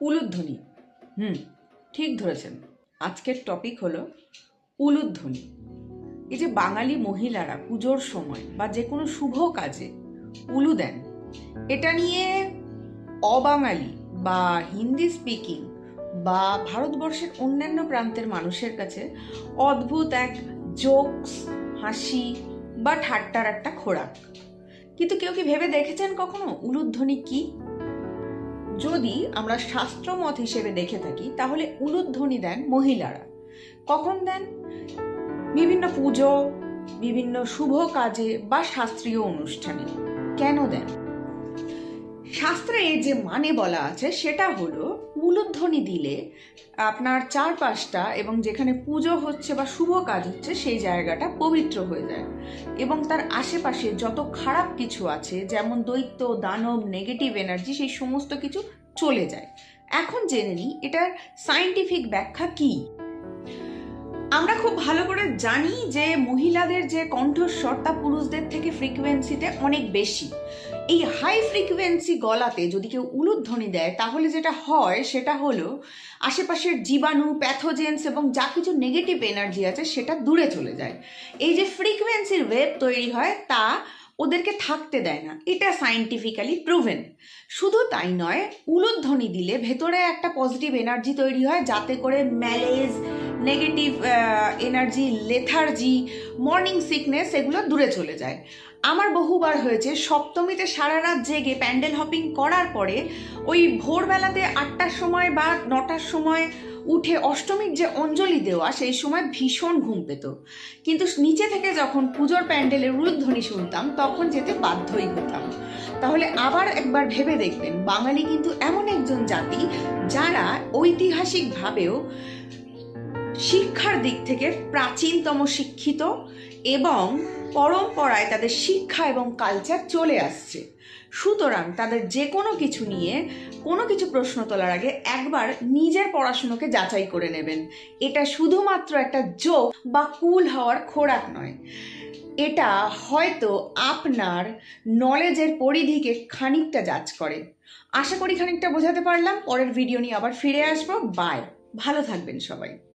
উলুধ্বনি। ঠিক ধরেছেন। আজকের টপিক হলো উলুধ্বনি। এই যে বাঙালি মহিলারা পুজোর সময় বা যে কোনো শুভ কাজে উলু দেন, এটা নিয়ে অবাঙালি বা হিন্দি স্পিকিং বা ভারতবর্ষের অন্যান্য প্রান্তের মানুষের কাছে অদ্ভুত এক জোকস, হাসি বা ঠাট্টার একটা খোরাক। কিন্তু কেউ কি ভেবে দেখেছেন কখনো উলুধ্বনি কি? যদি আমরা শাস্ত্রমত হিসেবে দেখে থাকি তাহলে উলুধ্বনি দেন মহিলারা। কখন দেন? বিভিন্ন পুজো, বিভিন্ন শুভ কাজে বা শাস্ত্রীয় অনুষ্ঠানে। কেন দেন? শাস্ত্রে যে মানে বলা আছে সেটা হলো উলুধ্বনি দিলে আপনার চারপাশটা এবং যেখানে পুজো হচ্ছে বা শুভ কাজ হচ্ছে সেই জায়গাটা পবিত্র হয়ে যায় এবং তার আশেপাশে যত খারাপ কিছু আছে, যেমন দৈত্য, দানব, নেগেটিভ এনার্জি, সেই সমস্ত কিছু চলে যায়। এখন জেনে নিই এটার সায়েন্টিফিক ব্যাখ্যা কি। আমরা খুব ভালো করে জানি যে মহিলাদের যে কণ্ঠস্বর তা পুরুষদের থেকে ফ্রিকোয়েন্সিতে অনেক বেশি। এই হাই ফ্রিকোয়েন্সি গলাতে যদি কেউ উলুধ্বনি দেয় তাহলে যেটা হয় সেটা হলো আশেপাশের জীবাণু, প্যাথোজেন্স এবং যা কিছু নেগেটিভ এনার্জি আছে সেটা দূরে চলে যায়। এই যে ফ্রিকোয়েন্সির ওয়েভ তৈরি হয় তা ওদেরকে থাকতে দেয় না, এটা সায়েন্টিফিক্যালি প্রুভেন। শুধু তাই নয়, উলুধ্বনি দিলে ভেতরে একটা পজিটিভ এনার্জি তৈরি হয় যাতে করে malaise, negative energy, lethargy, morning sickness এগুলো দূরে চলে যায়। আমার বহুবার হয়েছে সপ্তমীতে সারা রাত জেগে প্যান্ডেল হপিং করার পরে ওই ভোরবেলাতে 8টার সময় বা 9টার সময় উঠে অষ্টমীর যে অঞ্জলি দেওয়া সেই সময় ভীষণ ঘুম পেত, কিন্তু নিচে থেকে যখন পুজোর প্যান্ডেলের উলুধ্বনি শুনতাম তখন যেতে বাধ্যই হতাম। তাহলে আবার একবার ভেবে দেখবেন, বাঙালি কিন্তু এমন একজন জাতি যারা ঐতিহাসিকভাবেও শিক্ষার দিক থেকে প্রাচীনতম শিক্ষিত এবং পরম্পরায় তাদের শিক্ষা এবং কালচার চলে আসছে। সুতরাং তাদের যে কোনো কিছু নিয়ে কোনো কিছু প্রশ্ন তোলার আগে একবার নিজের পড়াশুনোকে যাচাই করে নেবেন। এটা শুধুমাত্র একটা জোক বা কুল হওয়ার খোরাক নয়, এটা হয়তো আপনার নলেজের পরিধিকে খানিকটা যাচ করে। আশা করি খানিকটা বোঝাতে পারলাম। পরের ভিডিও নিয়ে আবার ফিরে আসবো। বাই, ভালো থাকবেন সবাই।